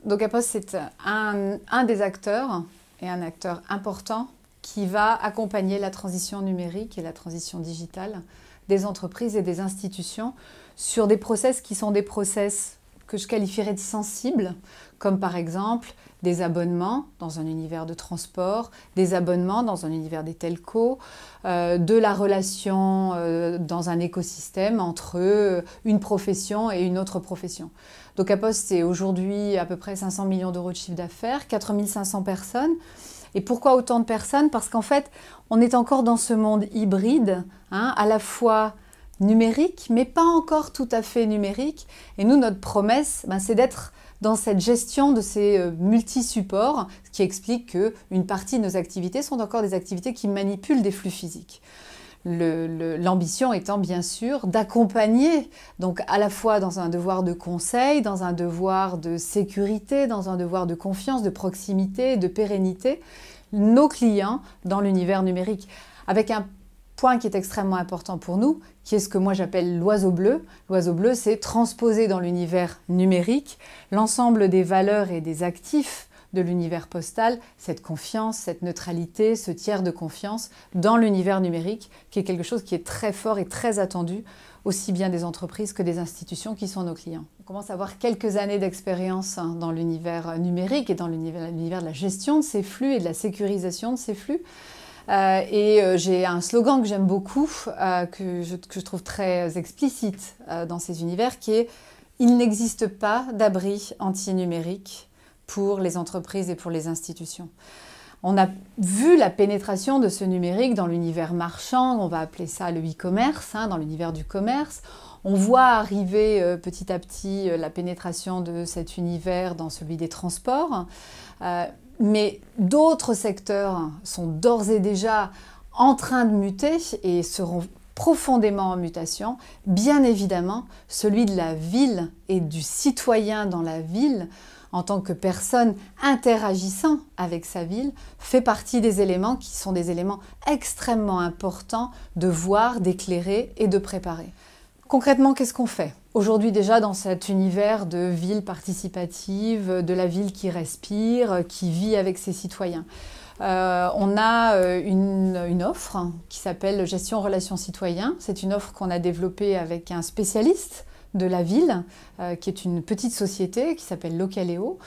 DocaPost, c'est un des acteurs, et un acteur important, qui va accompagner la transition numérique et la transition digitale des entreprises et des institutions sur des process qui sont des process que je qualifierais de sensibles, comme par exemple des abonnements dans un univers de transport, des abonnements dans un univers des telcos, de la relation dans un écosystème entre une profession et une autre profession. DocaPost, c'est aujourd'hui à peu près 500 millions d'euros de chiffre d'affaires, 4500 personnes. Et pourquoi autant de personnes? Parce qu'en fait, on est encore dans ce monde hybride, à la fois numérique, mais pas encore tout à fait numérique. Et nous, notre promesse, c'est d'être dans cette gestion de ces multi-supports, ce qui explique qu'une partie de nos activités sont encore des activités qui manipulent des flux physiques. L'ambition étant bien sûr d'accompagner, donc à la fois dans un devoir de conseil, dans un devoir de sécurité, dans un devoir de confiance, de proximité, de pérennité, nos clients dans l'univers numérique. Avec un point qui est extrêmement important pour nous, qui est ce que moi j'appelle l'oiseau bleu. L'oiseau bleu, c'est transposer dans l'univers numérique l'ensemble des valeurs et des actifs de l'univers postal, cette confiance, cette neutralité, ce tiers de confiance dans l'univers numérique, qui est quelque chose qui est très fort et très attendu, aussi bien des entreprises que des institutions qui sont nos clients. On commence à avoir quelques années d'expérience dans l'univers numérique et dans l'univers de la gestion de ces flux et de la sécurisation de ces flux. J'ai un slogan que j'aime beaucoup, que je trouve très explicite dans ces univers, qui est « Il n'existe pas d'abri anti-numérique pour les entreprises et pour les institutions ». On a vu la pénétration de ce numérique dans l'univers marchand, on va appeler ça le e-commerce, dans l'univers du commerce. On voit arriver petit à petit la pénétration de cet univers dans celui des transports. Mais d'autres secteurs sont d'ores et déjà en train de muter et seront profondément en mutation. Bien évidemment, celui de la ville et du citoyen dans la ville, en tant que personne interagissant avec sa ville, fait partie des éléments qui sont des éléments extrêmement importants de voir, d'éclairer et de préparer. Concrètement, qu'est-ce qu'on fait? Aujourd'hui déjà dans cet univers de ville participative, de la ville qui respire, qui vit avec ses citoyens. On a une offre qui s'appelle Gestion Relations Citoyens. C'est une offre qu'on a développée avec un spécialiste de la ville, qui est une petite société qui s'appelle Localéo.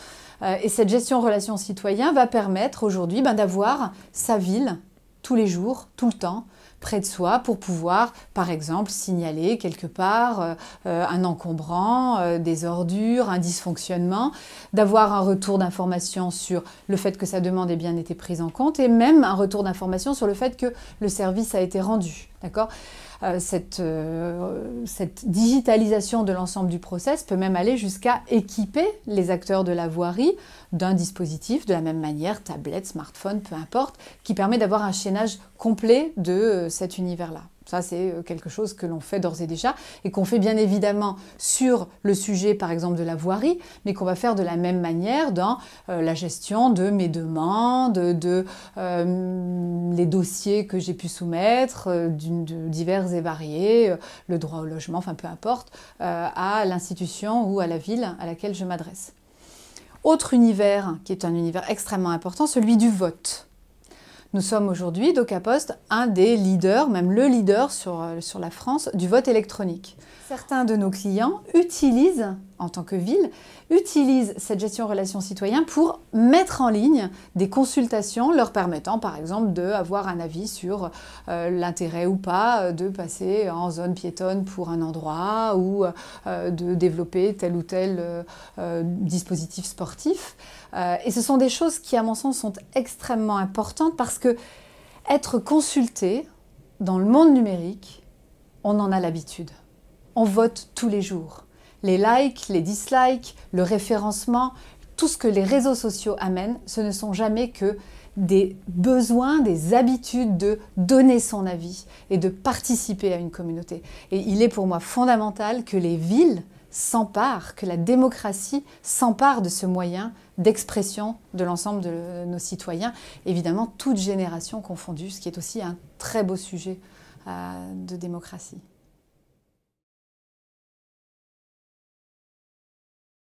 Et cette gestion relations citoyens va permettre aujourd'hui d'avoir sa ville tous les jours, tout le temps, près de soi pour pouvoir, par exemple, signaler quelque part un encombrant, des ordures, un dysfonctionnement, d'avoir un retour d'information sur le fait que sa demande ait bien été prise en compte et même un retour d'information sur le fait que le service a été rendu. D'accord ? Cette digitalisation de l'ensemble du process peut même aller jusqu'à équiper les acteurs de la voirie d'un dispositif, de la même manière, tablette, smartphone, peu importe, qui permet d'avoir un chaînage complet de cet univers-là. Ça, c'est quelque chose que l'on fait d'ores et déjà et qu'on fait bien évidemment sur le sujet, par exemple, de la voirie, mais qu'on va faire de la même manière dans la gestion de mes demandes, les dossiers que j'ai pu soumettre, de divers et variés, le droit au logement, enfin peu importe, à l'institution ou à la ville à laquelle je m'adresse. Autre univers, qui est un univers extrêmement important, celui du vote. Nous sommes aujourd'hui, DocaPost, un des leaders, même le leader sur la France, du vote électronique. Certains de nos clients utilisent, en tant que ville, utilisent cette gestion relations citoyens pour mettre en ligne des consultations leur permettant, par exemple, d'avoir un avis sur l'intérêt ou pas de passer en zone piétonne pour un endroit ou de développer tel ou tel dispositif sportif. Et ce sont des choses qui, à mon sens, sont extrêmement importantes parce que être consulté dans le monde numérique, on en a l'habitude. On vote tous les jours. Les likes, les dislikes, le référencement, tout ce que les réseaux sociaux amènent, ce ne sont jamais que des besoins, des habitudes de donner son avis et de participer à une communauté. Et il est pour moi fondamental que les villes s'emparent, que la démocratie s'empare de ce moyen d'expression de l'ensemble de nos citoyens, évidemment toutes générations confondues, ce qui est aussi un très beau sujet de démocratie.